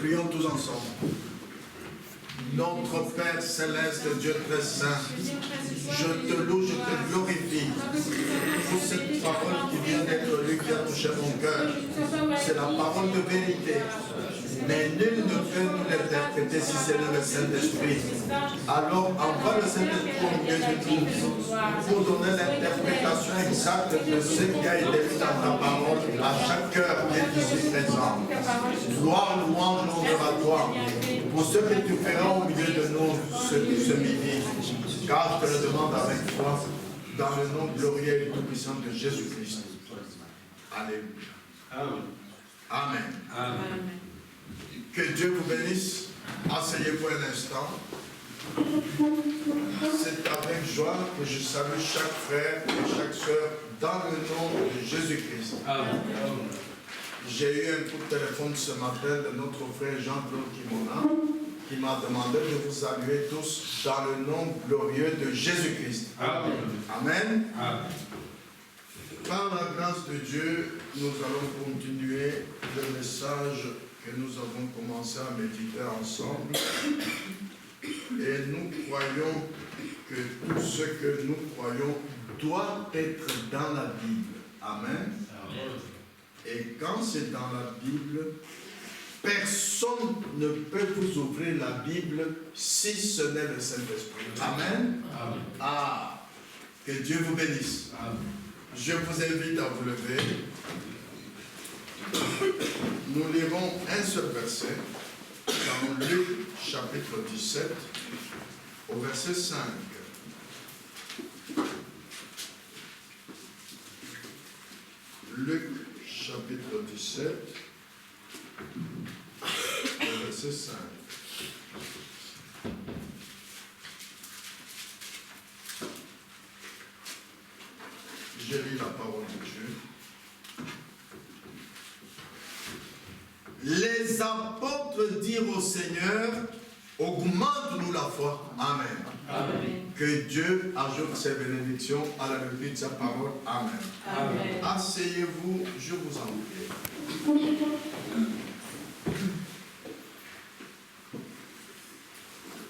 Prions tous ensemble. Notre Père Céleste, Dieu très saint, je te loue, je te glorifie pour cette parole qui vient d'être lue, qui a touché mon cœur. C'est la parole de vérité. Mais nul ne peut nous l'interpréter si c'est le Saint-Esprit. Alors envoie le Saint-Esprit au milieu de nous pour donner l'interprétation exacte de ce qui a été dit dans ta parole à chaque cœur qui est ici présent. Gloire, louange, honneur à toi pour ce que tu feras au milieu de nous ce midi. Car je te le demande avec foi dans le nom glorieux et tout-puissant de Jésus-Christ. Alléluia. Amen. Amen. Que Dieu vous bénisse. Asseyez-vous un instant. C'est avec joie que je salue chaque frère et chaque soeur dans le nom de Jésus-Christ. J'ai eu un coup de téléphone ce matin de notre frère Jean-Claude Kimona qui m'a demandé de vous saluer tous dans le nom glorieux de Jésus-Christ. Amen. Amen. Par la grâce de Dieu, nous allons continuer le message que nous avons commencé à méditer ensemble. Et nous croyons que tout ce que nous croyons doit être dans la Bible. Amen. Et quand c'est dans la Bible, personne ne peut vous ouvrir la Bible si ce n'est le Saint-Esprit. Amen. Amen. Ah, que Dieu vous bénisse. Amen. Je vous invite à vous lever. Nous lirons un seul verset dans Luc chapitre 17 au verset 5. Luc chapitre 17 au verset 5. Je lis la parole de Dieu. Les apôtres dirent au Seigneur, augmente-nous la foi. Amen. Amen. Que Dieu ajoute ses bénédictions à la lecture de sa parole. Amen. Amen. Asseyez-vous, je vous en prie.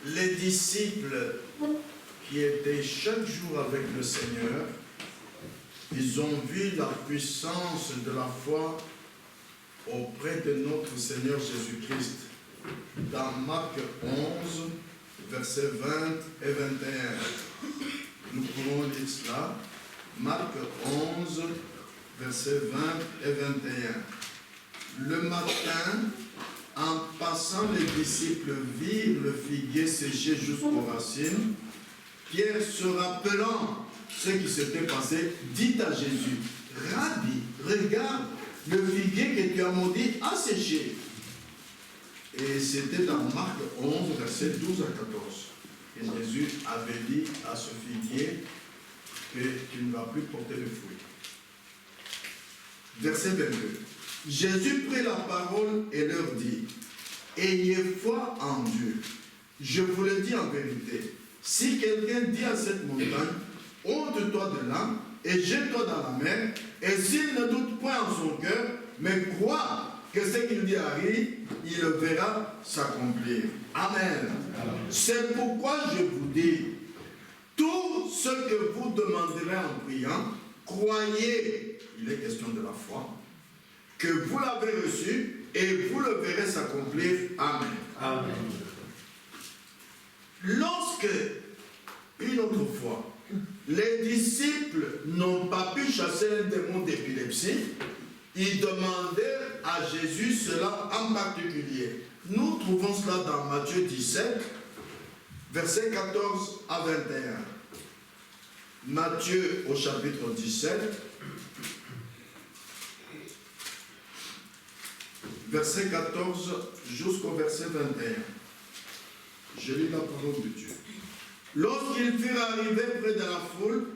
Les disciples qui étaient chaque jour avec le Seigneur, ils ont vu la puissance de la foi auprès de notre Seigneur Jésus-Christ. Dans Marc 11, versets 20 et 21. Nous pouvons lire cela. Marc 11, versets 20 et 21. Le matin, en passant, les disciples virent le figuier séché jusqu'aux racines. Pierre, se rappelant ce qui s'était passé, dit à Jésus, Rabbi, regarde, le figuier que tu as maudit a séché. Et c'était dans Marc 11, versets 12 à 14. Et Jésus avait dit à ce figuier que tu ne vas plus porter de fruits. Verset 22. Jésus prit la parole et leur dit, ayez foi en Dieu. Je vous le dis en vérité, si quelqu'un dit à cette montagne, ôte-toi de là et jette-toi dans la mer, et s'il ne doute point en son cœur, mais croit que ce qu'il dit arrive, il le verra s'accomplir. Amen. C'est pourquoi je vous dis, tout ce que vous demanderez en priant, croyez, il est question de la foi, que vous l'avez reçu et vous le verrez s'accomplir. Amen. Amen. Lorsque, une autre fois, les disciples n'ont pas pu chasser un démon d'épilepsie, ils demandèrent à Jésus cela en particulier. Nous trouvons cela dans Matthieu 17, versets 14 à 21. Matthieu au chapitre 17, verset 14 jusqu'au verset 21. Je lis la parole de Dieu. Lorsqu'ils furent arrivés près de la foule,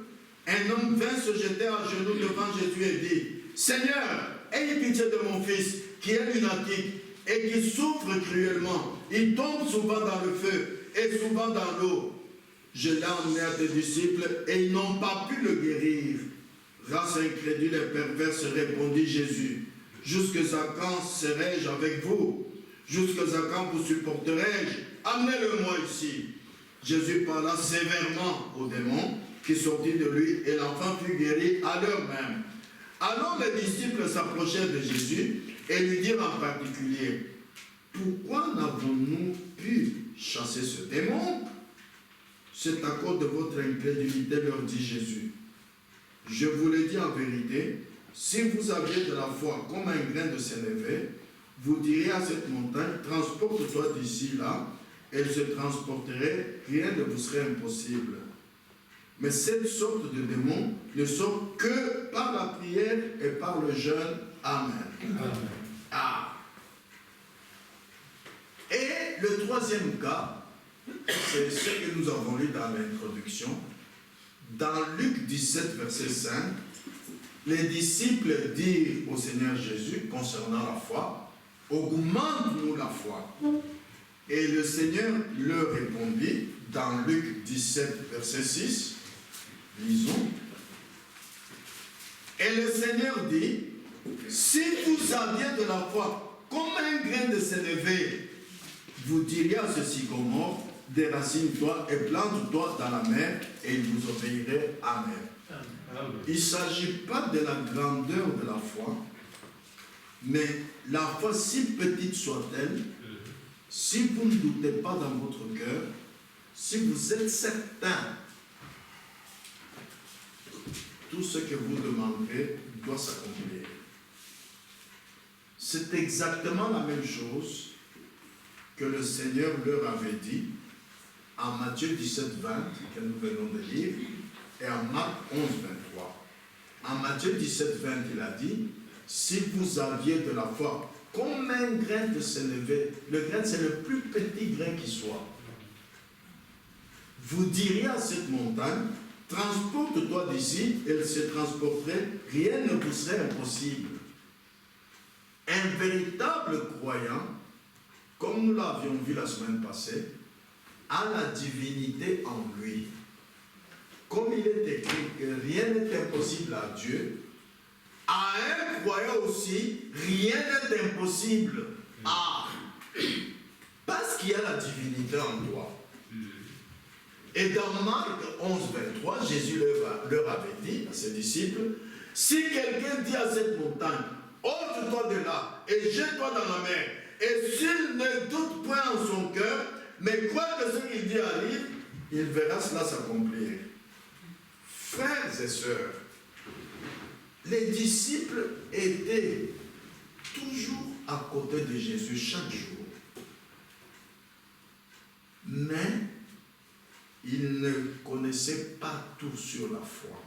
un homme vint se jeter à genoux devant Jésus et dit, Seigneur, ayez pitié de mon fils, qui est lunatique et qui souffre cruellement. Il tombe souvent dans le feu et souvent dans l'eau. Je l'ai emmené à tes disciples et ils n'ont pas pu le guérir. Race incrédule et perverse, répondit Jésus. Jusque à quand serai-je avec vous? Jusqu'à quand vous supporterai-je? Amenez-le-moi ici. Jésus parla sévèrement au démon qui sortit de lui et l'enfant fut guéri à l'heure même. Alors les disciples s'approchèrent de Jésus et lui dirent en particulier, pourquoi n'avons-nous pu chasser ce démon? C'est à cause de votre incrédulité, leur dit Jésus. Je vous le dis en vérité, si vous aviez de la foi comme un grain de sénévé, vous diriez à cette montagne, transporte-toi d'ici là, elle se transporterait, rien ne vous serait impossible. Mais cette sorte de démon ne sort que par la prière et par le jeûne. Amen. Amen. Ah. Et le troisième cas, c'est ce que nous avons lu dans l'introduction. Dans Luc 17, verset 5, les disciples dirent au Seigneur Jésus concernant la foi, augmente-nous la foi. Et le Seigneur leur répondit dans Luc 17, verset 6, lisons. Et le Seigneur dit, si vous aviez de la foi comme un grain de sénévé, vous diriez à ce sycomore, déracine-toi et plante-toi dans la mer, et il vous obéirait. Amen. Il ne s'agit pas de la grandeur de la foi, mais la foi, si petite soit-elle, si vous ne doutez pas dans votre cœur, si vous êtes certain, tout ce que vous demanderez doit s'accomplir. C'est exactement la même chose que le Seigneur leur avait dit en Matthieu 17, 20, que nous venons de lire, et en Marc 11, 23. En Matthieu 17, 20, il a dit, si vous aviez de la foi comme un grain de sénévé, le grain c'est le plus petit grain qui soit, vous diriez à cette montagne, transporte-toi d'ici, elle se transporterait, rien ne vous serait impossible. Un véritable croyant, comme nous l'avions vu la semaine passée, a la divinité en lui. Comme il est écrit que rien n'est impossible à Dieu, à un croyant aussi, rien n'est impossible. Ah, parce qu'il y a la divinité en toi. Et dans Marc 11, 23, Jésus leur avait dit à ses disciples, si quelqu'un dit à cette montagne, ôte-toi de là et jette-toi dans la mer, et s'il ne doute point en son cœur, mais croit que ce qu'il dit arrive, il verra cela s'accomplir. Frères et sœurs, les disciples étaient toujours à côté de Jésus chaque jour. Mais ils ne connaissaient pas tout sur la foi.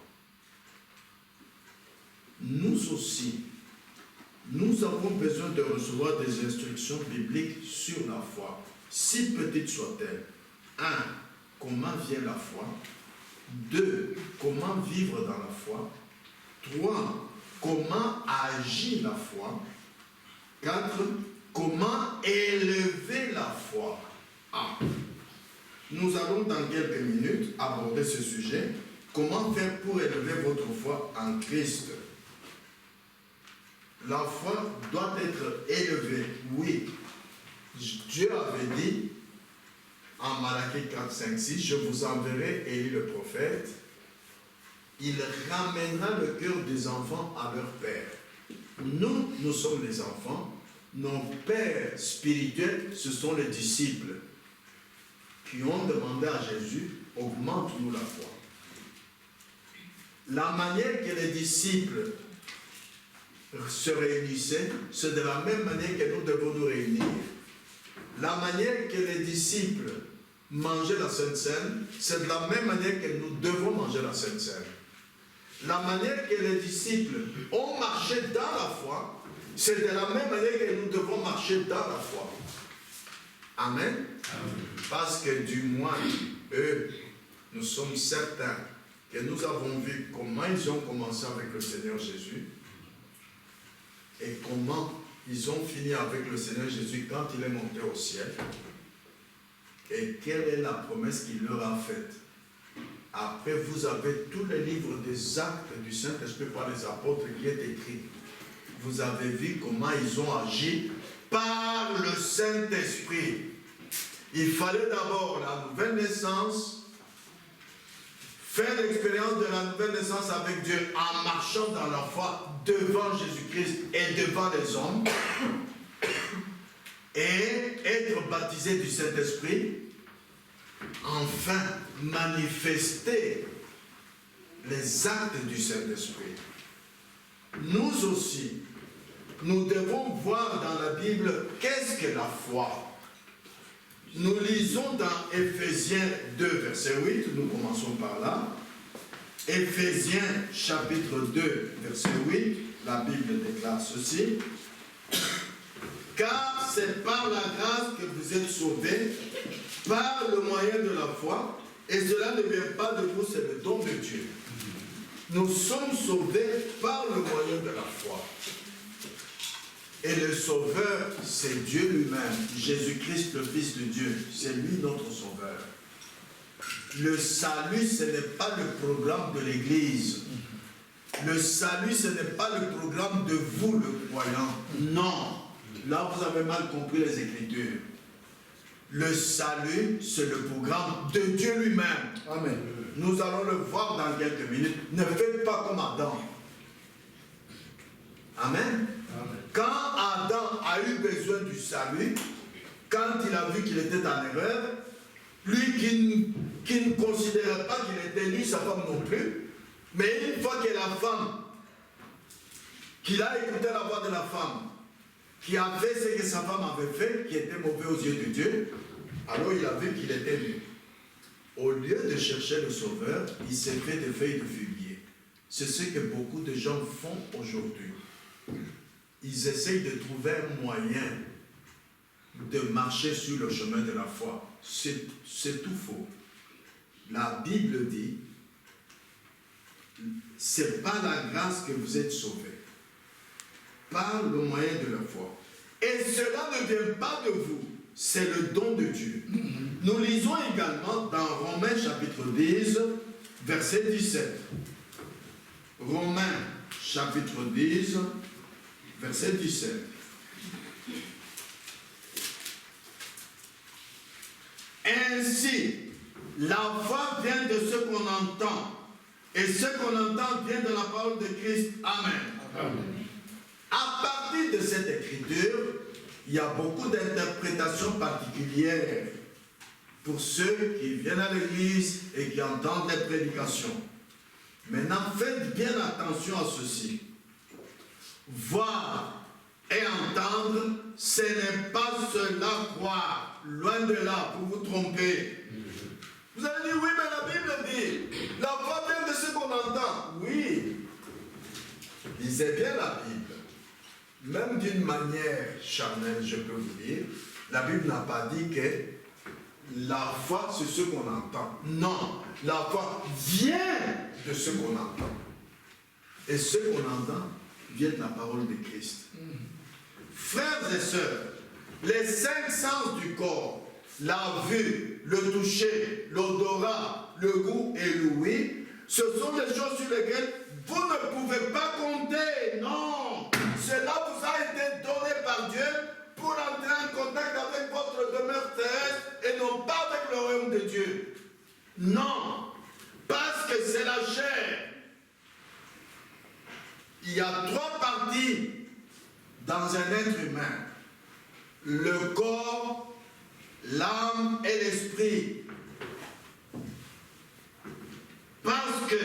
Nous aussi, nous avons besoin de recevoir des instructions bibliques sur la foi, si petite soit-elle. 1. Comment vient la foi? 2. Comment vivre dans la foi? 3. Comment agit la foi? 4. Comment élever la foi? Ah. Nous allons dans quelques minutes aborder ce sujet. Comment faire pour élever votre foi en Christ? La foi doit être élevée, oui. Dieu avait dit en Malachie 4, 5, 6, je vous enverrai Élie le prophète. Il ramènera le cœur des enfants à leur père. Nous, nous sommes les enfants. Nos pères spirituels, ce sont les disciples qui ont demandé à Jésus, augmente-nous la foi. La manière que les disciples se réunissaient, c'est de la même manière que nous devons nous réunir. La manière que les disciples mangeaient la Sainte Seine, c'est de la même manière que nous devons manger la Sainte Seine. La manière que les disciples ont marché dans la foi, c'est de la même manière que nous devons marcher dans la foi. Amen. Amen. Parce que du moins, eux, nous sommes certains que nous avons vu comment ils ont commencé avec le Seigneur Jésus et comment ils ont fini avec le Seigneur Jésus quand il est monté au ciel. Et quelle est la promesse qu'il leur a faite? Après, vous avez tous les livres des actes du Saint-Esprit par les apôtres qui est écrit. Vous avez vu comment ils ont agi par le Saint-Esprit. Il fallait d'abord la nouvelle naissance, faire l'expérience de la nouvelle naissance avec Dieu en marchant dans la foi devant Jésus-Christ et devant les hommes, et être baptisé du Saint-Esprit, enfin manifester les actes du Saint-Esprit. Nous aussi, nous devons voir dans la Bible qu'est-ce que la foi. Nous lisons dans Éphésiens 2, verset 8, nous commençons par là. Éphésiens chapitre 2, verset 8, la Bible déclare ceci. Car c'est par la grâce que vous êtes sauvés, par le moyen de la foi, et cela ne vient pas de vous, c'est le don de Dieu. Nous sommes sauvés par le moyen de la foi. Et le Sauveur, c'est Dieu lui-même, Jésus-Christ, le Fils de Dieu. C'est lui notre Sauveur. Le salut, ce n'est pas le programme de l'Église. Le salut, ce n'est pas le programme de vous, le croyant. Non. Là, vous avez mal compris les Écritures. Le salut, c'est le programme de Dieu lui-même. Amen. Nous allons le voir dans quelques minutes. Ne faites pas comme Adam. Amen. Amen. Quand Adam a eu besoin du salut, quand il a vu qu'il était en erreur, lui qui ne considérait pas qu'il était nu, sa femme non plus, mais une fois que la femme, qu'il a écouté la voix de la femme, qui a fait ce que sa femme avait fait, qui était mauvais aux yeux de Dieu, alors il a vu qu'il était nu. Au lieu de chercher le Sauveur, il s'est fait des feuilles de figuier. C'est ce que beaucoup de gens font aujourd'hui. Ils essayent de trouver un moyen de marcher sur le chemin de la foi. C'est tout faux. La Bible dit, c'est par la grâce que vous êtes sauvés, par le moyen de la foi. Et cela ne vient pas de vous, c'est le don de Dieu. Nous lisons également dans Romains chapitre 10, verset 17. Romains chapitre 10, verset 17. Ainsi, la foi vient de ce qu'on entend, et ce qu'on entend vient de la parole de Christ. Amen. Amen. À partir de cette écriture, il y a beaucoup d'interprétations particulières pour ceux qui viennent à l'église et qui entendent les prédications. Maintenant, faites bien attention à ceci. Voir et entendre, ce n'est pas cela croire. Loin de là, vous vous trompez. Vous allez dire, oui, mais la Bible dit, la foi vient de ce qu'on entend. Oui, lisez bien la Bible. Même d'une manière charnelle, je peux vous dire, la Bible n'a pas dit que la foi, c'est ce qu'on entend. Non, la foi vient de ce qu'on entend. Et ce qu'on entend vient de la parole de Christ. Frères et sœurs, les 5 sens du corps, la vue, le toucher, l'odorat, le goût et l'ouïe, ce sont des choses sur lesquelles vous ne pouvez pas compter. Non, cela vous a été donné par Dieu pour entrer en contact avec votre demeure terrestre et non pas avec le royaume de Dieu. Non, parce que c'est la chair. Il y a 3 parties dans un être humain. Le corps, l'âme et l'esprit. Parce que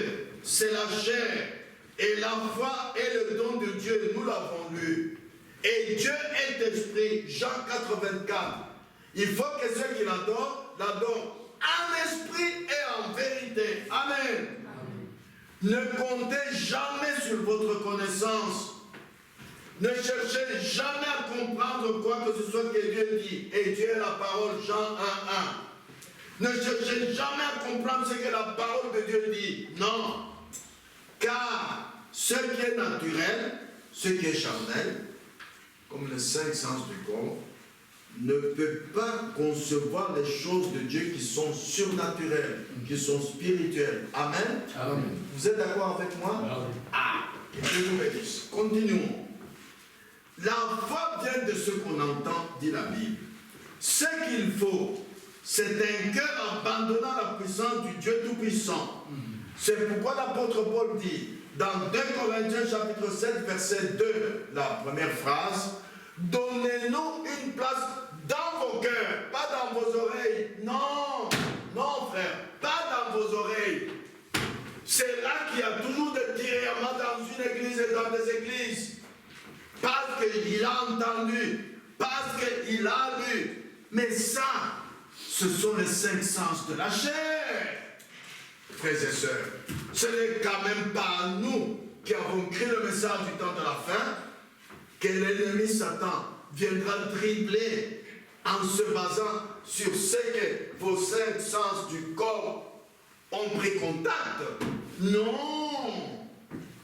c'est la chair et la foi est le don de Dieu, nous l'avons lu. Et Dieu est esprit, Jean 4, 24. Il faut que ceux qui l'adorent, l'adorent en esprit et en vérité. Amen. Ne comptez jamais sur votre connaissance. Ne cherchez jamais à comprendre quoi que ce soit que Dieu dit. Et Dieu est la parole, Jean 1, 1. Ne cherchez jamais à comprendre ce que la parole de Dieu dit. Non. Car ce qui est naturel, ce qui est charnel, comme les 5 sens du corps, ne peut pas concevoir les choses de Dieu qui sont surnaturelles, qui sont spirituelles. Amen. Amen. Vous êtes d'accord avec moi? Amen. Ah, que Dieu vous bénisse. Continuons. La foi vient de ce qu'on entend, dit la Bible. Ce qu'il faut, c'est un cœur abandonnant la puissance du Dieu Tout-Puissant. C'est pourquoi l'apôtre Paul dit, dans 2 Corinthiens chapitre 7, verset 2, la première phrase, « Donnez-nous une place dans vos cœurs, pas dans vos oreilles. » Non, non frère, pas dans vos oreilles. C'est là qu'il y a toujours des tiraillements dans une église et dans des églises. Parce qu'il a entendu, parce qu'il a lu. Mais ça, ce sont les 5 sens de la chair. Frères et sœurs, ce n'est quand même pas nous qui avons créé le message du temps de la fin que l'ennemi Satan viendra dribbler en se basant sur ce que vos 5 sens du corps ont pris contact. Non.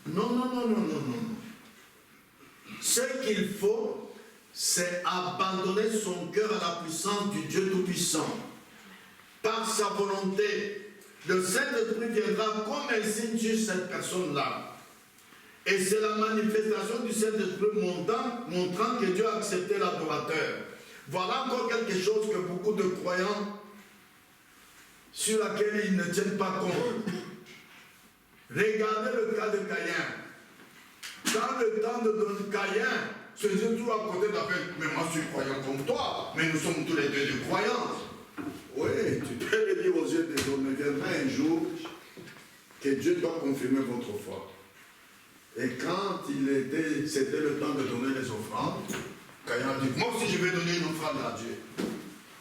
Non, non, non, non, non, non. Ce qu'il faut, c'est abandonner son cœur à la puissance du Dieu Tout-Puissant. Par sa volonté, le Saint-Esprit viendra comme un signe sur cette personne-là. Et c'est la manifestation du Saint-Esprit montrant que Dieu a accepté l'adorateur. Voilà encore quelque chose que beaucoup de croyants, sur laquelle ils ne tiennent pas compte. Regardez le cas de Caïn. Dans le temps de Caïn, se disait tout à côté d'Abel, mais moi je suis croyant comme toi, mais nous sommes tous les deux des croyants. Oui, tu peux le dire aux yeux des hommes, mais viendra un jour que Dieu doit confirmer votre foi. Et quand c'était le temps de donner les offrandes, Caïn a dit, moi aussi je vais donner une offrande à Dieu.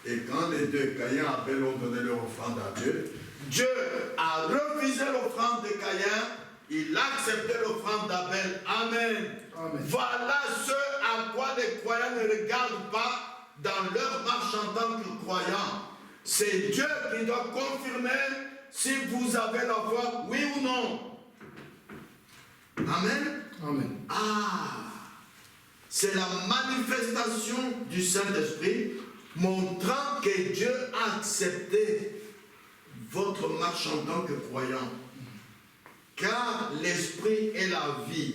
Et quand les deux, Caïn et Abel, ont donné leur offrande à Dieu, Dieu a refusé l'offrande de Caïn, il a accepté l'offrande d'Abel. Amen. Amen. Voilà ce à quoi les croyants ne regardent pas dans leur marche en tant que croyants. C'est Dieu qui doit confirmer si vous avez la foi, oui ou non. Amen. Amen. Ah, c'est la manifestation du Saint-Esprit montrant que Dieu a accepté votre marche en tant que croyant. Car l'esprit et la vie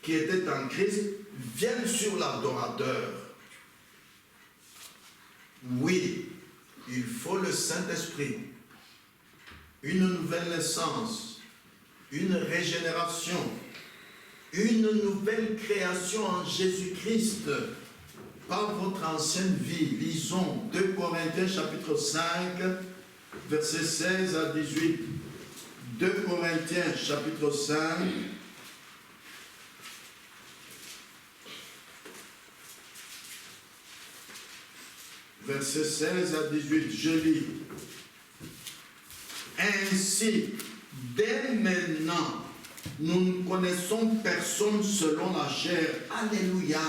qui étaient en Christ viennent sur l'adorateur. Oui, il faut le Saint-Esprit, une nouvelle naissance, une régénération, une nouvelle création en Jésus-Christ par votre ancienne vie. Lisons 2 Corinthiens chapitre 5, versets 16 à 18. 2 Corinthiens chapitre 5, versets 16 à 18, je lis. Ainsi, dès maintenant, nous ne connaissons personne selon la chair. Alléluia.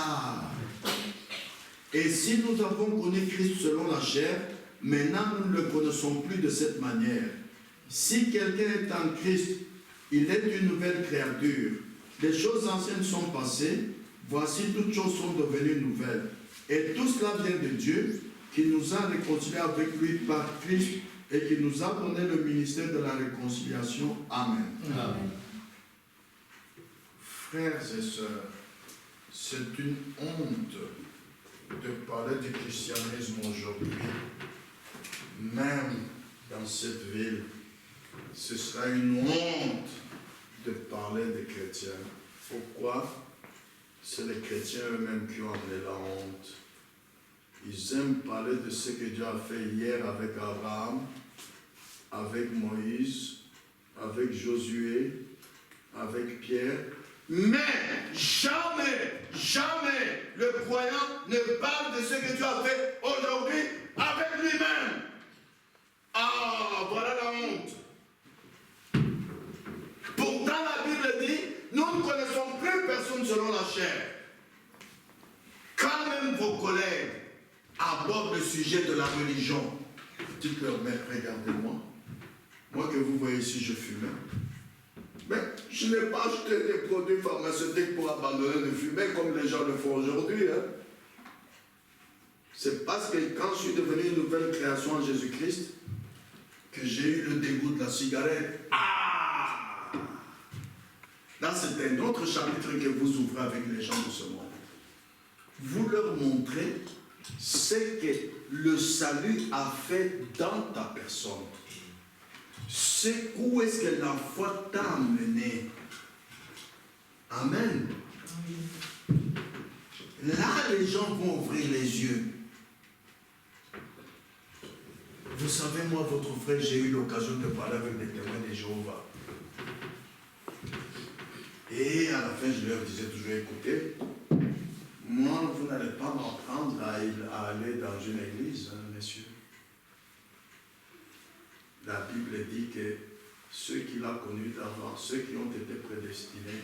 Et si nous avons connu Christ selon la chair, maintenant nous ne le connaissons plus de cette manière. Si quelqu'un est en Christ, il est une nouvelle créature. Les choses anciennes sont passées, voici toutes choses sont devenues nouvelles. Et tout cela vient de Dieu, qui nous a réconciliés avec lui par Christ et qui nous a donné le ministère de la réconciliation. Amen. Amen. Frères et sœurs, c'est une honte de parler du christianisme aujourd'hui, même dans cette ville. Ce sera une honte de parler des chrétiens. Pourquoi? C'est les chrétiens eux-mêmes qui ont amené la honte. Ils aiment parler de ce que Dieu a fait hier avec Abraham, avec Moïse, avec Josué, avec Pierre. Mais jamais, jamais le croyant ne parle de ce que Dieu a fait aujourd'hui avec lui-même. Ah, voilà la honte. Pourtant, la Bible dit, nous ne connaissons plus personne selon la chair. Quand même vos collègues abordent le sujet de la religion, dites-leur, mais regardez-moi, moi que vous voyez ici, je fumais. Mais je n'ai pas acheté des produits pharmaceutiques pour abandonner de fumer comme les gens le font aujourd'hui. Hein. C'est parce que quand je suis devenu une nouvelle création en Jésus-Christ, que j'ai eu le dégoût de la cigarette. Ah! Là, c'est un autre chapitre que vous ouvrez avec les gens de ce monde. vous leur montrez ce que le salut a fait dans ta personne. C'est où est-ce que la foi t'a amené. Amen. Là, les gens vont ouvrir les yeux. Vous savez, moi, votre frère, j'ai eu l'occasion de parler avec des témoins de Jéhovah. Et à la fin, je leur disais toujours, écoutez, moi, vous n'allez pas m'apprendre à aller dans une église, hein, messieurs. La Bible dit que ceux qu'il a connus d'avant, ceux qui ont été prédestinés,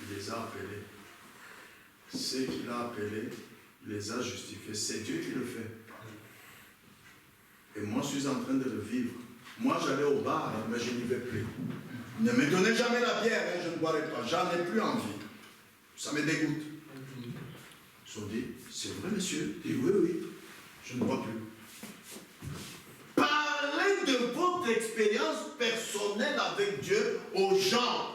il les a appelés. Ceux qu'il a appelés, il les a justifiés. C'est Dieu qui le fait. Et moi, je suis en train de le vivre. Moi, j'allais au bar, hein, mais je n'y vais plus. Ne me donnez jamais la bière, hein, je ne boirai pas. J'en ai plus envie. Ça me dégoûte. Ils ont dit, c'est vrai, monsieur? Je dis, oui, oui, je ne bois plus. Parlez de votre expérience personnelle avec Dieu aux gens.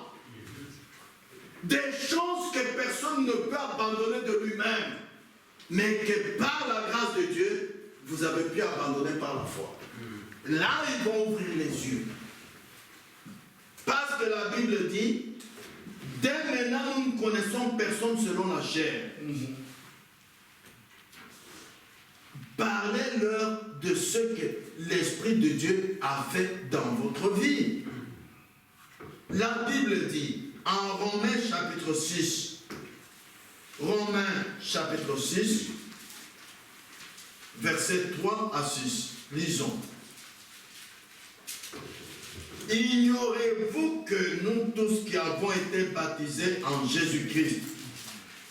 Des choses que personne ne peut abandonner de lui-même, mais que par la grâce de Dieu, vous avez pu abandonner par la foi. Là, ils vont ouvrir les yeux. Parce que la Bible dit, dès maintenant, nous ne connaissons personne selon la chair. Parlez-leur de ce que l'Esprit de Dieu a fait dans votre vie. La Bible dit, en Romains chapitre 6, Romains chapitre 6, versets 3 à 6, lisons. Ignorez-vous que nous tous qui avons été baptisés en Jésus-Christ,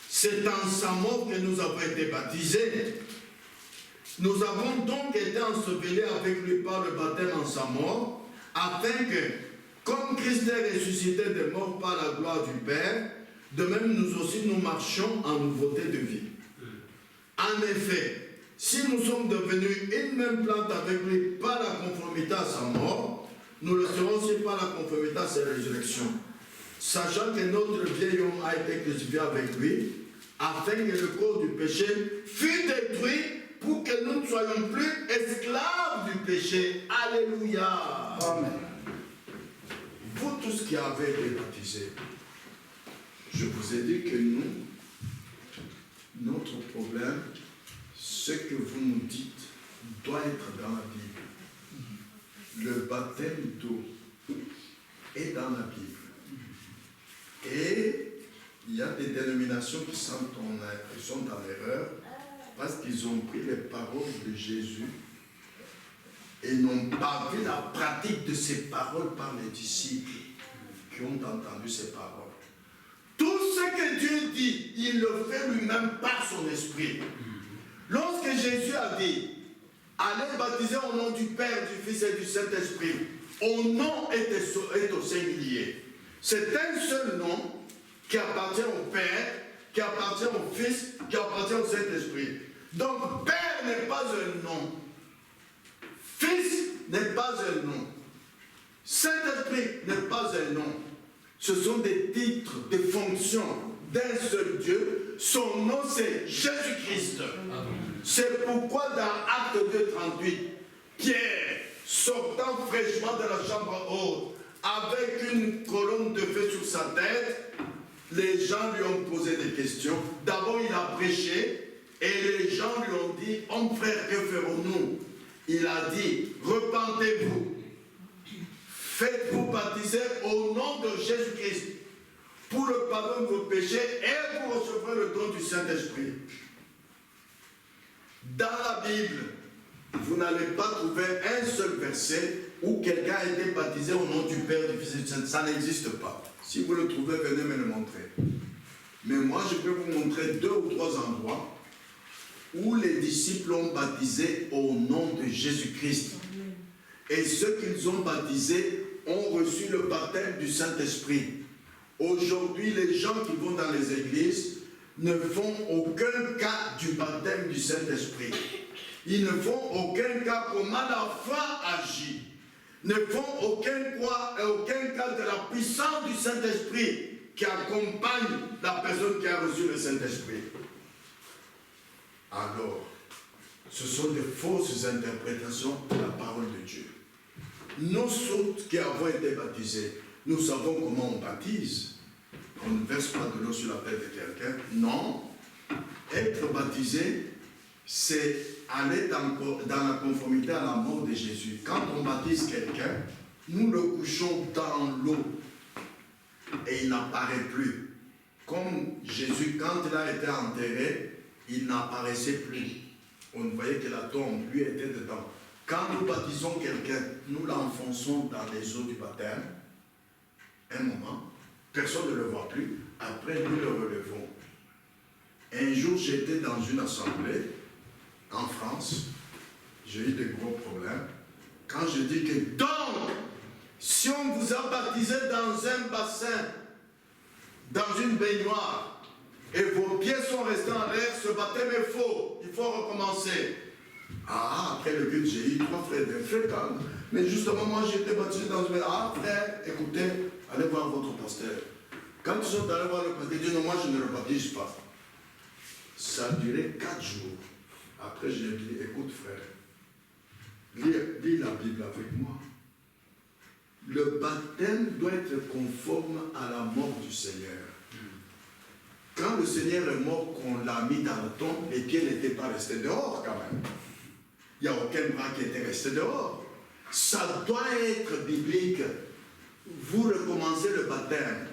c'est en sa mort que nous avons été baptisés. Nous avons donc été ensevelis avec lui par le baptême en sa mort, afin que, comme Christ est ressuscité des morts par la gloire du Père, de même nous aussi nous marchions en nouveauté de vie. En effet, si nous sommes devenus une même plante avec lui par la conformité à sa mort, nous le serons aussi par la conformité à sa résurrection. Sachant que notre vieil homme a été crucifié avec lui, afin que le corps du péché fût détruit pour que nous ne soyons plus esclaves du péché. Alléluia. Amen. Vous tous qui avez été baptisés, je vous ai dit que nous, notre problème, ce que vous nous dites doit être dans la Bible. Le baptême d'eau est dans la Bible. Et il y a des dénominations qui sont dans l'erreur parce qu'ils ont pris les paroles de Jésus et n'ont pas vu la pratique de ces paroles par les disciples qui ont entendu ces paroles. Tout ce que Dieu dit, il le fait lui-même par son esprit. Lorsque Jésus a dit, allez baptiser au nom du Père, du Fils et du Saint-Esprit, au nom est au singulier. C'est un seul nom qui appartient au Père, qui appartient au Fils, qui appartient au Saint-Esprit. Donc, Père n'est pas un nom. Fils n'est pas un nom. Saint-Esprit n'est pas un nom. Ce sont des titres, des fonctions d'un seul Dieu. Son nom, c'est Jésus-Christ. C'est pourquoi dans Acte 2:38, Pierre, sortant fraîchement de la chambre haute, avec une colonne de feu sur sa tête, les gens lui ont posé des questions. D'abord, il a prêché et les gens lui ont dit, « Homme frère, que ferons-nous » Il a dit, « Repentez-vous, faites-vous baptiser au nom de Jésus-Christ pour le pardon de vos péchés et vous recevrez le don du Saint-Esprit. » Dans la Bible, vous n'allez pas trouver un seul verset où quelqu'un a été baptisé au nom du Père, du Fils et du Saint-Esprit. Ça n'existe pas. Si vous le trouvez, venez me le montrer. Mais moi, je peux vous montrer 2 ou 3 endroits où les disciples ont baptisé au nom de Jésus-Christ. Et ceux qu'ils ont baptisés ont reçu le baptême du Saint-Esprit. Aujourd'hui, les gens qui vont dans les églises ne font aucun cas du baptême du Saint-Esprit. Ils ne font aucun cas comment la foi agit. Ne font aucun cas de la puissance du Saint-Esprit qui accompagne la personne qui a reçu le Saint-Esprit. alors ce sont des fausses interprétations de la parole de Dieu. Nous autres qui avons été baptisés, nous savons comment on baptise. On ne verse pas de l'eau sur la tête de quelqu'un. Non. Être baptisé, c'est aller dans la conformité à la mort de Jésus. Quand on baptise quelqu'un, nous le couchons dans l'eau et il n'apparaît plus. Comme Jésus, quand il a été enterré, il n'apparaissait plus. On voyait que la tombe, lui, était dedans. Quand nous baptisons quelqu'un, nous l'enfonçons dans les eaux du baptême. Un moment, personne ne le voit plus. Après, nous le relevons. Un jour, j'étais dans une assemblée en France. J'ai eu de gros problèmes. Quand je dis que donc, si on vous a baptisé dans un bassin, dans une baignoire, et vos pieds sont restés en l'air, ce baptême est faux. Il faut recommencer. Ah, après le culte, j'ai eu 3 frères d'un frère calme. Mais justement, moi, j'ai été baptisé dans une... Ah, frère, écoutez, allez voir votre pasteur. Quand ils sont allés voir le pasteur, ils disent non, moi, je ne le baptise pas. Ça a duré 4 jours. Après, j'ai dit, écoute, frère, lis la Bible avec moi. Le baptême doit être conforme à la mort du Seigneur. Quand le Seigneur est mort, qu'on l'a mis dans le tombe, les pieds n'étaient pas restés dehors quand même. Il n'y a aucun bras qui était resté dehors. Ça doit être biblique. Vous recommencez le baptême.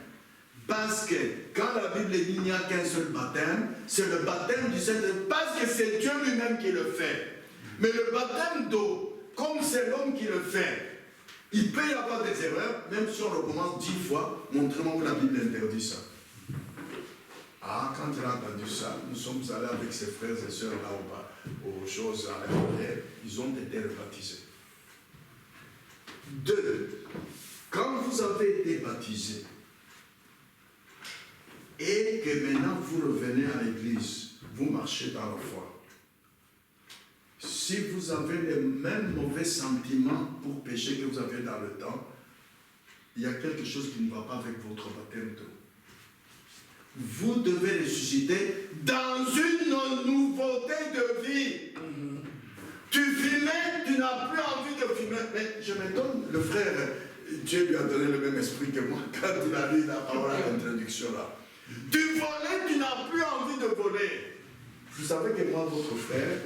Parce que quand la Bible dit qu'il n'y a qu'un seul baptême, c'est le baptême du Saint-Esprit. Parce que c'est Dieu lui-même qui le fait. Mais le baptême d'eau, comme c'est l'homme qui le fait, il peut y avoir des erreurs, même si on recommence 10 fois, montrez-moi où la Bible interdit ça. Ah, quand il a entendu ça, nous sommes allés avec ses frères et sœurs là-bas, aux choses à l'arrière, ils ont été rebaptisés. 2. Quand vous avez été baptisés, et que maintenant vous revenez à l'église, vous marchez dans la foi. Si vous avez les mêmes mauvais sentiments pour pécher que vous avez dans le temps, il y a quelque chose qui ne va pas avec votre baptême d'eau. Vous devez ressusciter dans une nouveauté de vie. Tu fumais, tu n'as plus envie de fumer. Mais je m'étonne, le frère, Dieu lui a donné le même esprit que moi quand il a lu la parole à l'introduction là. Tu volais, tu n'as plus envie de voler. Vous savez que moi, votre frère,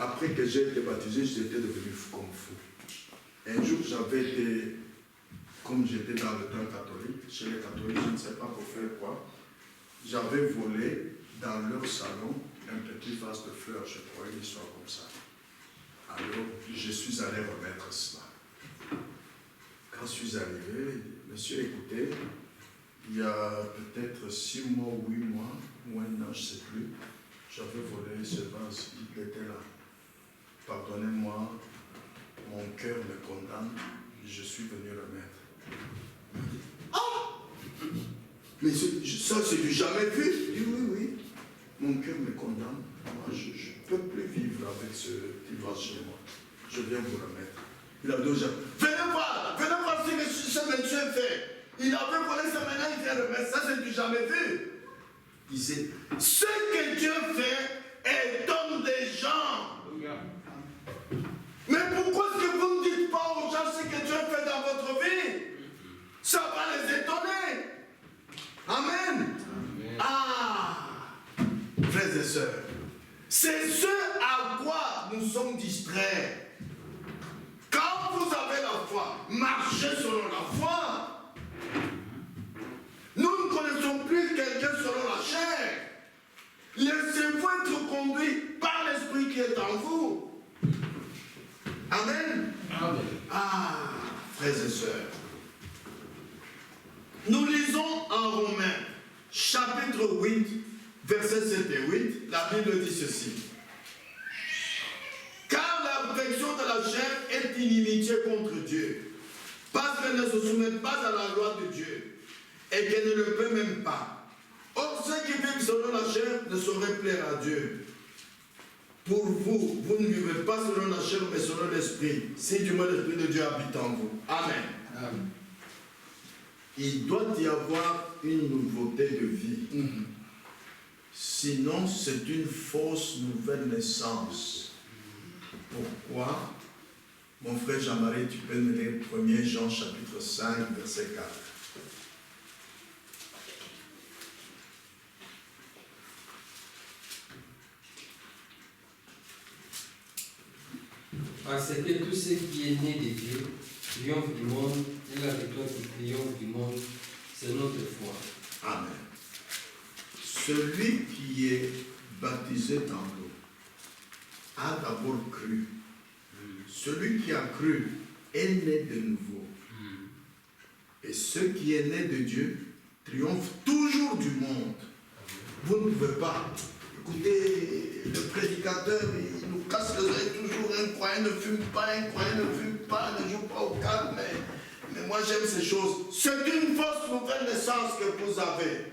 après que j'ai été baptisé, j'étais devenu fou comme fou. Un jour, j'avais été, comme j'étais dans le temps catholique, chez les catholiques, je ne sais pas pour faire quoi, j'avais volé dans leur salon un petit vase de fleurs, je crois, une histoire comme ça. Alors, je suis allé remettre cela. Quand je suis arrivé, monsieur, écoutez, il y a peut-être 6 mois, 8 mois, ou un an, je ne sais plus, j'avais volé ce vase, il était là. Pardonnez-moi, mon cœur me condamne, je suis venu le mettre. Ah! Mais ça, c'est du jamais vu. Je dis oui, oui. Mon cœur me condamne. Moi, je ne peux plus vivre avec ce petit vase chez moi. Je viens vous le mettre. Il a dit, venez voir ce que ce monsieur fait. Il avait volé ça, maintenant il vient le mettre. Ça, c'est du jamais vu. Il disait, ce que Dieu fait étonne des gens. Mais pourquoi est-ce que vous ne dites pas aux gens ce que Dieu fait dans votre vie? Ça va les étonner. Amen. Amen. Ah, frères et sœurs, c'est ce à quoi nous sommes distraits. Quand vous avez la foi, marchez selon la foi. Nous ne connaissons plus quelqu'un selon la chair. Laissez-vous être conduit par l'Esprit qui est en vous. Amen. Amen. Ah, frères et sœurs. Nous lisons en Romains, chapitre 8, versets 7 et 8, la Bible dit ceci. Car l'affection de la chair est inimitié contre Dieu, parce qu'elle ne se soumet pas à la loi de Dieu, et qu'elle ne le peut même pas. Or, ceux qui vivent selon la chair ne sauraient plaire à Dieu. Pour vous, vous ne vivez pas selon la chair, mais selon l'Esprit, si du moins l'Esprit de Dieu habite en vous. Amen. Amen. Il doit y avoir une nouveauté de vie. Sinon, c'est une fausse nouvelle naissance. Pourquoi? Mon frère Jean-Marie, tu peux me lire 1 Jean chapitre 5, verset 4. Parce que tout ce qui est né de Dieu triomphe du monde, et la victoire qui triomphe du monde, c'est notre foi. Amen. Celui qui est baptisé dans l'eau a d'abord cru. Celui qui a cru est né de nouveau. Et ce qui est né de Dieu triomphe toujours du monde. Vous ne pouvez pas. Écoutez, le prédicateur, il nous casse les oreilles toujours. Un croyant ne fume pas, un croyant ne fume pas, ne joue pas au calme. Mais moi j'aime ces choses. C'est une fausse nouvelle naissance que vous avez.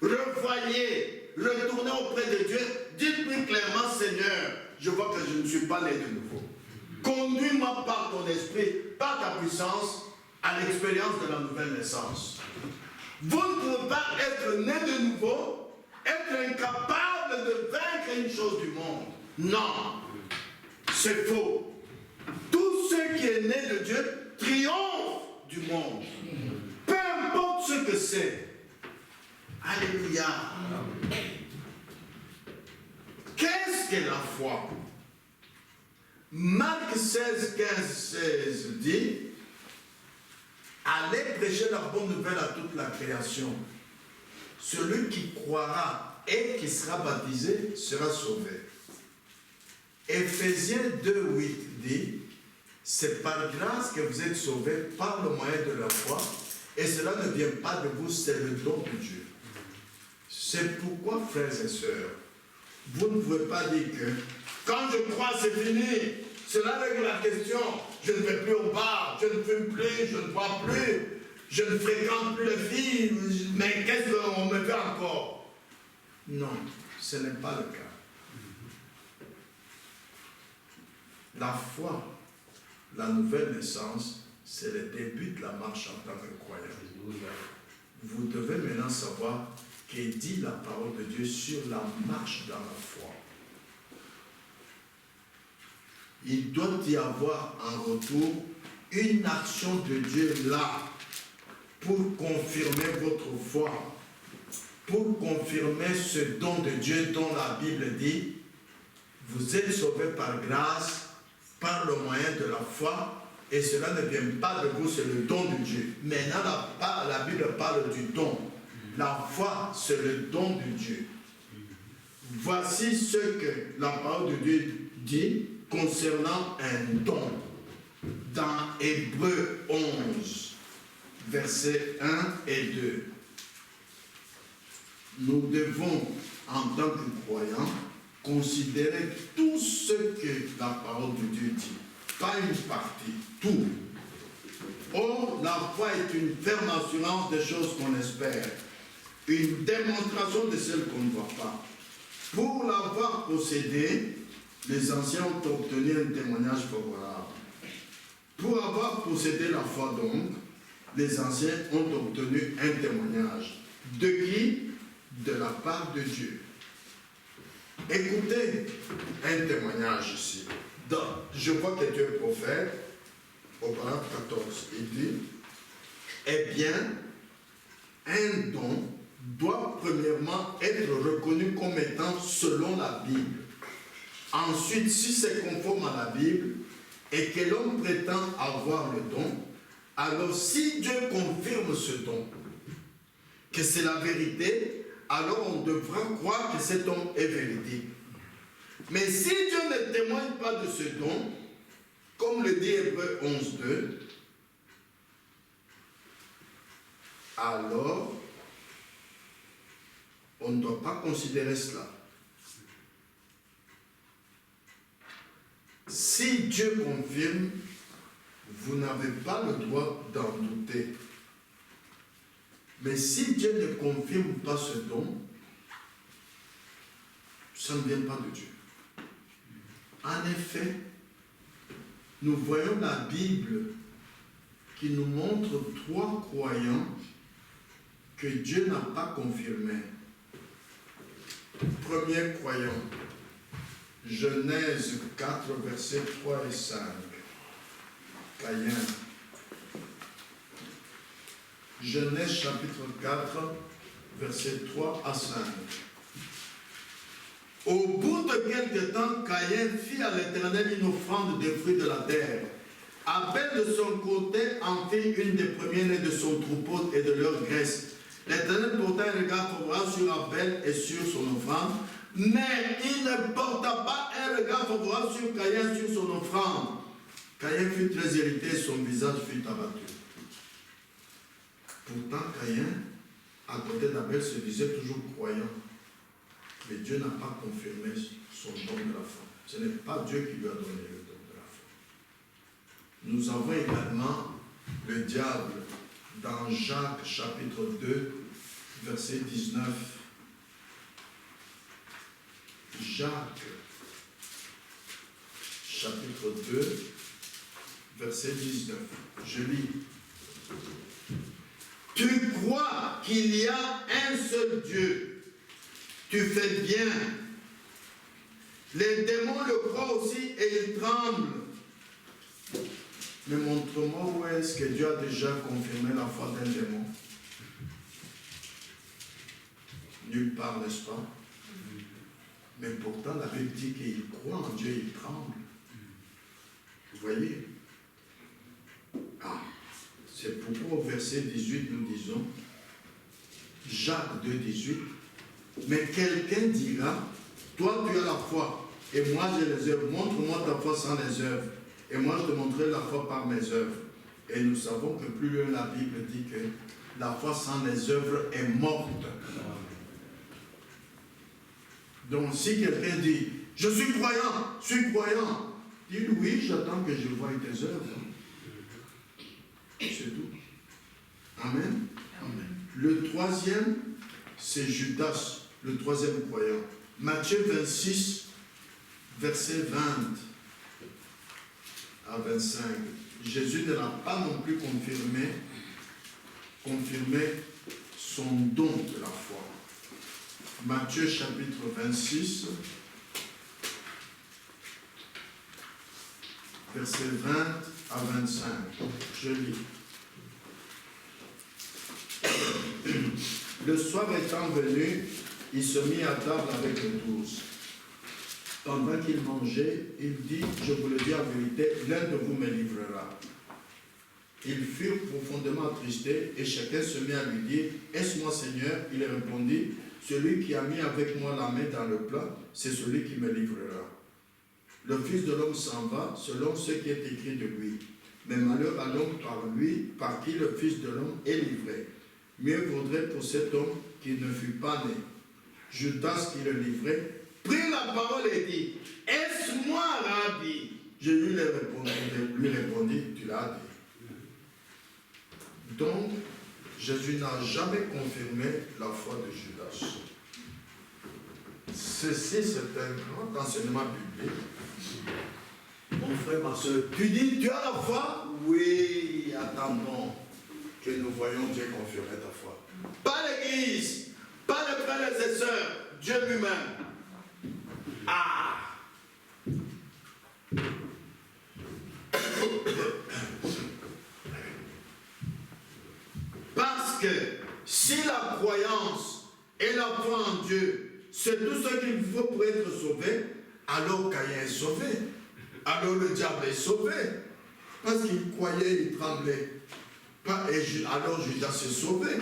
Revoyez, retournez auprès de Dieu. Dites-lui clairement, Seigneur, je vois que je ne suis pas né de nouveau. Conduis-moi par ton esprit, par ta puissance, à l'expérience de la nouvelle naissance. Vous ne pouvez pas être né de nouveau, être incapable de vaincre une chose du monde. Non, c'est faux. Tout ce qui est né de Dieu triomphe du monde. Peu importe ce que c'est. Alléluia. Qu'est-ce que la foi? Marc 16, 15, 16 dit: allez prêcher la bonne nouvelle à toute la création. Celui qui croira et qui sera baptisé sera sauvé. Éphésiens 2, 8 dit: c'est par grâce que vous êtes sauvés par le moyen de la foi, et cela ne vient pas de vous, c'est le don de Dieu. C'est pourquoi, frères et sœurs, vous ne pouvez pas dire que quand je crois c'est fini. Cela règle la question. Je ne vais plus au bar, je ne fume plus, je ne bois plus, je ne fréquente plus les filles, mais qu'est-ce qu'on me fait encore? Non, ce n'est pas le cas. La foi, la nouvelle naissance, c'est le début de la marche en tant que croyant. Vous devez maintenant savoir qu'est dit la parole de Dieu sur la marche dans la foi. Il doit y avoir en retour une action de Dieu là pour confirmer votre foi, pour confirmer ce don de Dieu dont la Bible dit: vous êtes sauvés par grâce, par le moyen de la foi, et cela ne vient pas de vous, c'est le don de Dieu. Maintenant, la Bible parle du don. La foi, c'est le don de Dieu. Voici ce que la parole de Dieu dit concernant un don dans Hébreux 11, versets 1 et 2. Nous devons, en tant que croyants, considérer tout ce que la parole de Dieu dit, pas une partie, tout. Or, la foi est une ferme assurance des choses qu'on espère, une démonstration de celles qu'on ne voit pas. Pour l'avoir possédé, les anciens ont obtenu un témoignage favorable. Pour avoir possédé la foi donc, les anciens ont obtenu un témoignage. De qui? De la part de Dieu. Écoutez un témoignage ici. Je vois que tu es prophète, au paragraphe 14, il dit: eh bien, un don doit premièrement être reconnu comme étant selon la Bible. Ensuite, si c'est conforme à la Bible et que l'homme prétend avoir le don, alors si Dieu confirme ce don, que c'est la vérité, alors on devra croire que cet homme est véridique. Mais si Dieu ne témoigne pas de ce don, comme le dit Hébreux 11.2, alors on ne doit pas considérer cela. Si Dieu confirme, vous n'avez pas le droit d'en douter. Mais si Dieu ne confirme pas ce don, ça ne vient pas de Dieu. En effet, nous voyons la Bible qui nous montre 3 croyants que Dieu n'a pas confirmés. Premier croyant. Genèse 4, versets 3 et 5. Caïn. Genèse chapitre 4, versets 3 à 5. Au bout de quelque temps, Caïn fit à l'Éternel une offrande des fruits de la terre. Abel de son côté en fit une des premiers-nés de son troupeau et de leur graisse. L'Éternel porta un regard favorable sur Abel et sur son offrande, mais il ne porta pas un regard favorable sur Caïn, sur son offrande. Caïn fut très irrité et son visage fut abattu. Pourtant, Caïn, à côté d'Abel, se disait toujours croyant. Mais Dieu n'a pas confirmé son don de la foi. Ce n'est pas Dieu qui lui a donné le don de la foi. Nous avons également le diable dans Jacques chapitre 2, verset 19. Jacques chapitre 2, verset 19. Je lis. Tu crois qu'il y a un seul Dieu. Tu fais bien. Les démons le croient aussi et ils tremblent. Mais montre-moi où est-ce que Dieu a déjà confirmé la foi d'un démon. Nulle part, n'est-ce pas? Mais pourtant, la Bible dit qu'il croit en Dieu et il tremble. Vous voyez? Ah, c'est pourquoi au verset 18, nous disons, Jacques 2, 18, mais quelqu'un dira, toi tu as la foi, et moi j'ai les œuvres. Montre-moi ta foi sans les œuvres, et moi je te montrerai la foi par mes œuvres. Et nous savons que plus loin la Bible dit que la foi sans les œuvres est morte. Donc si quelqu'un dit, je suis croyant, dis oui, j'attends que je voie tes œuvres. C'est tout. Amen. Amen. Le troisième, c'est Judas, le troisième croyant. Matthieu 26, verset 20 à 25. Jésus ne l'a pas non plus confirmé son don de la foi. Matthieu chapitre 26, verset 20 à 25. Je lis. Le soir étant venu, il se mit à table avec les 12. Pendant qu'il mangeait, il dit, je vous le dis en vérité, l'un de vous me livrera. Ils furent profondément attristés et chacun se mit à lui dire, est-ce moi Seigneur? Il répondit, celui qui a mis avec moi la main dans le plat, c'est celui qui me livrera. Le Fils de l'homme s'en va selon ce qui est écrit de lui. Mais malheur à l'homme par qui le Fils de l'homme est livré. Mieux vaudrait pour cet homme qu'il ne fût pas né. Judas qui le livrait prit la parole et dit, est-ce moi, Rabbi? Jésus lui répondit, tu l'as dit. Donc, Jésus n'a jamais confirmé la foi de Judas. Ceci, c'est un grand enseignement biblique. Mon frère, ma soeur, tu dis, tu as la foi? Oui, attendons que nous voyons Dieu confirmer ta foi. Pas l'Église, pas les frères et les sœurs, Dieu lui-même. Ah! Parce que si la croyance et la foi en Dieu, c'est tout ce qu'il faut pour être sauvé, alors Caïn est sauvé. Alors le diable est sauvé. Parce qu'il croyait, il tremblait. Alors Judas s'est sauvé.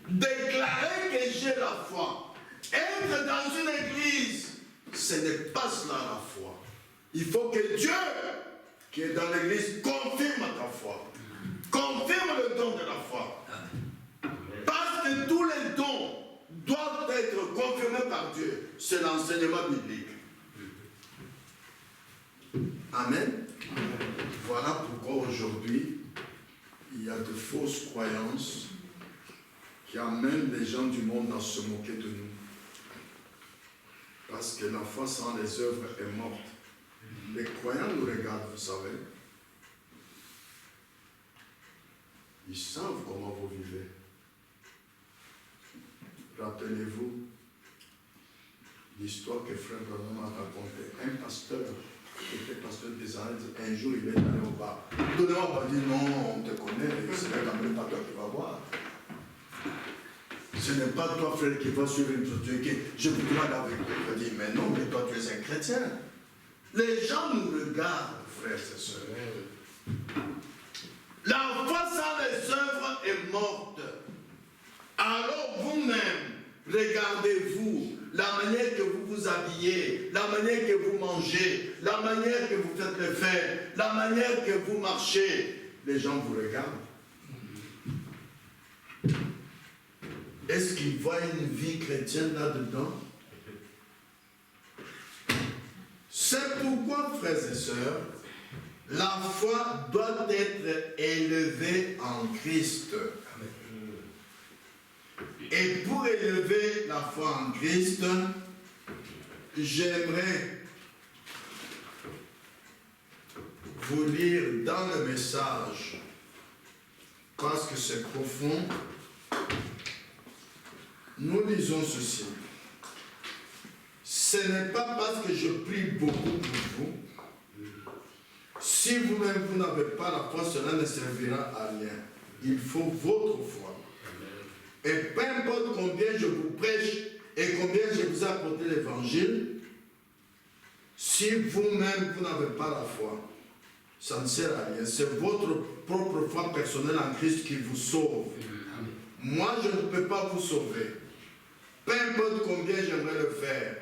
Déclarer que j'ai la foi, être dans une église, ce n'est pas cela la foi. Il faut que Dieu, qui est dans l'église, confirme ta foi. Confirme le don de la foi. Parce que tous les dons doivent être confirmés par Dieu. C'est l'enseignement biblique. Amen. Voilà pourquoi aujourd'hui, il y a de fausses croyances qui amènent les gens du monde à se moquer de nous. Parce que la foi sans les œuvres est morte. Les croyants nous regardent, vous savez. Ils savent comment vous vivez. Rappelez-vous, l'histoire que Frère Branham a racontée. Un pasteur, qui était pasteur des Andes, un jour il est allé au bar. Donnez-moi, on va dire non, on te connaît, ce n'est quand même pas toi qui vas voir. Ce n'est pas toi, frère, qui vas sur une société. Je vous regarde avec toi. Il va dire, mais non, mais toi tu es un chrétien. Les gens nous regardent, frères et sœurs. La foi sans les œuvres est morte. Alors vous-même, regardez-vous, la manière que vous vous habillez, la manière que vous mangez, la manière que vous faites le fait, la manière que vous marchez. Les gens vous regardent. Est-ce qu'ils voient une vie chrétienne là-dedans? C'est pourquoi, frères et sœurs, la foi doit être élevée en Christ. Et pour élever la foi en Christ, j'aimerais vous lire dans le message, parce que c'est profond. Nous lisons ceci. Ce n'est pas parce que je prie beaucoup pour vous. Si vous-même vous n'avez pas la foi, cela ne servira à rien. Il faut votre foi. Et peu importe combien je vous prêche et combien je vous ai apporté l'évangile, si vous-même vous n'avez pas la foi, ça ne sert à rien. C'est votre propre foi personnelle en Christ qui vous sauve. Moi, je ne peux pas vous sauver. Peu importe combien j'aimerais le faire,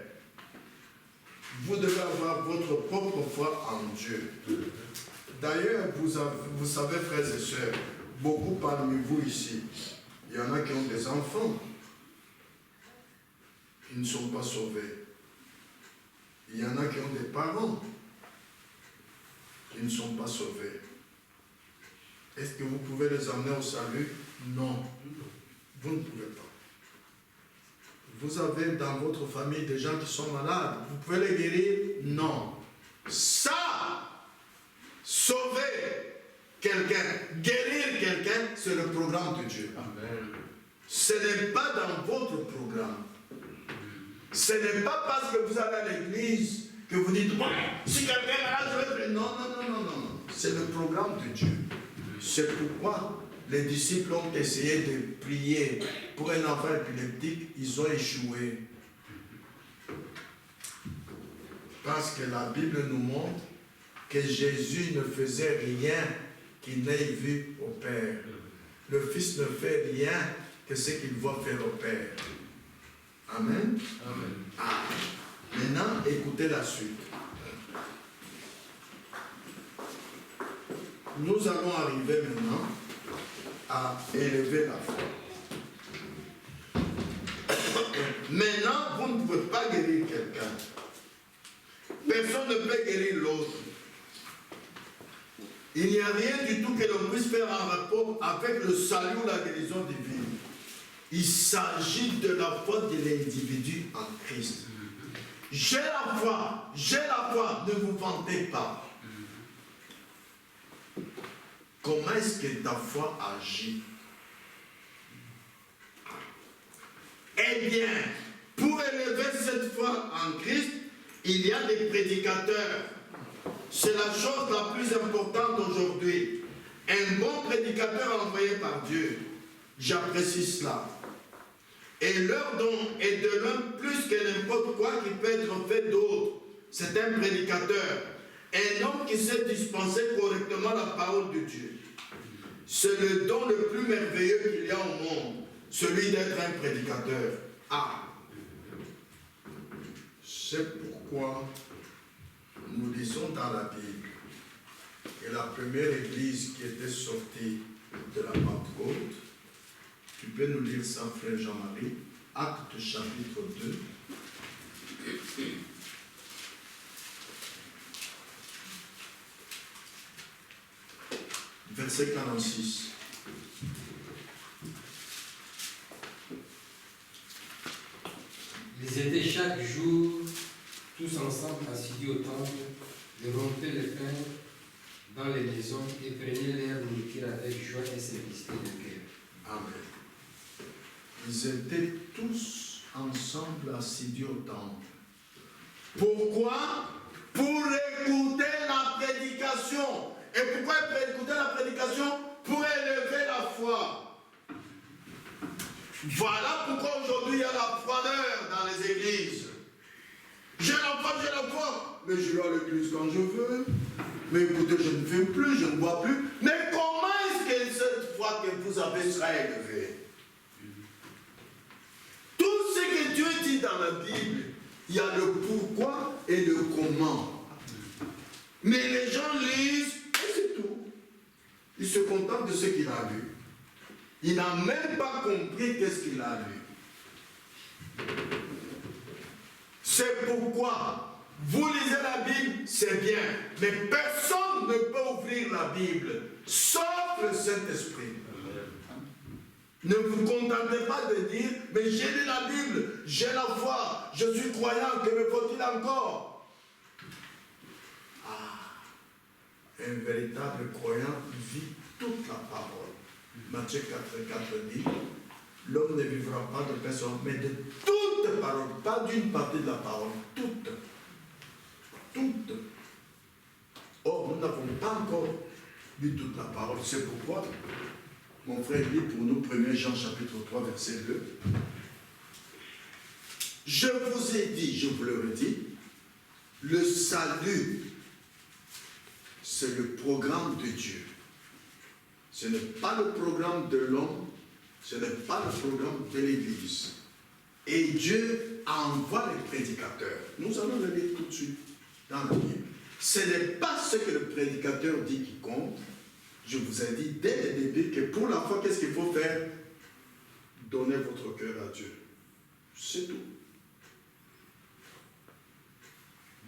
vous devez avoir votre propre foi en Dieu. D'ailleurs, vous savez, frères et sœurs, beaucoup parmi vous ici, il y en a qui ont des enfants qui ne sont pas sauvés. Il y en a qui ont des parents qui ne sont pas sauvés. Est-ce que vous pouvez les amener au salut? Non, vous ne pouvez pas. Vous avez dans votre famille des gens qui sont malades. Vous pouvez les guérir? Non. Ça, sauver quelqu'un, guérir quelqu'un, c'est le programme de Dieu. Amen. Ce n'est pas dans votre programme. Ce n'est pas parce que vous allez à l'église que vous dites, bon, si quelqu'un est malade, je vais prier. Non, non, non, non, non. C'est le programme de Dieu. C'est pourquoi les disciples ont essayé de prier pour un enfant épileptique, ils ont échoué. Parce que la Bible nous montre que Jésus ne faisait rien qu'il n'ait vu au Père. Le Fils ne fait rien que ce qu'il voit faire au Père. Amen. Amen. Ah. Maintenant, écoutez la suite. Nous allons arriver maintenant à élever la foi. Maintenant, vous ne pouvez pas guérir quelqu'un. Personne ne peut guérir l'autre. Il n'y a rien du tout que l'on puisse faire en rapport avec le salut ou la guérison divine. Il s'agit de la foi de l'individu en Christ. J'ai la foi, ne vous vantez pas. Comment est-ce que ta foi agit? Eh bien, pour élever cette foi en Christ, il y a des prédicateurs. C'est la chose la plus importante aujourd'hui. Un bon prédicateur envoyé par Dieu. J'apprécie cela. Et leur don est de l'un plus que n'importe quoi qui peut être fait d'autre. C'est un prédicateur. Un homme qui sait dispenser correctement la parole de Dieu. C'est le don le plus merveilleux qu'il y a au monde. Celui d'être un prédicateur. Ah! C'est pourquoi nous lisons dans la Bible que la première église qui était sortie de la Pentecôte, tu peux nous lire ça, frère Jean-Marie, Actes chapitre 2. Verset 46. Ils étaient chaque jour tous ensemble assidus au temple, de rompaient le pain dans les maisons et prenaient leur nourriture avec joie et simplicité de cœur. Amen. Ils étaient tous ensemble assidus au temple. Pourquoi? Pour écouter la prédication. Et pourquoi écouter la prédication? Pour élever la foi. Voilà pourquoi aujourd'hui il y a la froideur dans les églises. J'ai la foi, mais je vais à l'église quand je veux. Mais écoutez, je ne fume plus, je ne bois plus. Mais comment est-ce que cette foi que vous avez sera élevée? Tout ce que Dieu dit dans la Bible, il y a le pourquoi et le comment. Mais les gens lisent et c'est tout. Ils se contentent de ce qu'il a lu. Il n'a même pas compris qu'est-ce qu'il a lu. C'est pourquoi vous lisez la Bible, c'est bien, mais personne ne peut ouvrir la Bible, sauf le Saint-Esprit. Ne vous contentez pas de dire, mais j'ai lu la Bible, j'ai la foi, je suis croyant, que me faut-il encore? Un véritable croyant vit toute la parole. Matthieu 4,4 dit, l'homme ne vivra pas de personne, mais de toute parole, pas d'une partie de la parole, toute. Toute. Or, nous n'avons pas encore lu toute la parole. C'est pourquoi mon frère lit pour nous 1 Jean chapitre 3, verset 2. Je vous ai dit, je vous le redis, le salut, c'est le programme de Dieu. Ce n'est pas le programme de l'homme, ce n'est pas le programme de l'Église. Et Dieu envoie les prédicateurs. Nous allons le lire tout de suite dans la Bible. Ce n'est pas ce que le prédicateur dit qui compte. Je vous ai dit dès le début que pour la foi, qu'est-ce qu'il faut faire? Donnez votre cœur à Dieu. C'est tout.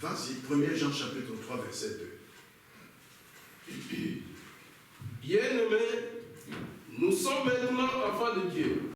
Vas-y, 1 Jean chapitre 3, verset 2. Bien-aimés, nous sommes maintenant enfants de Dieu.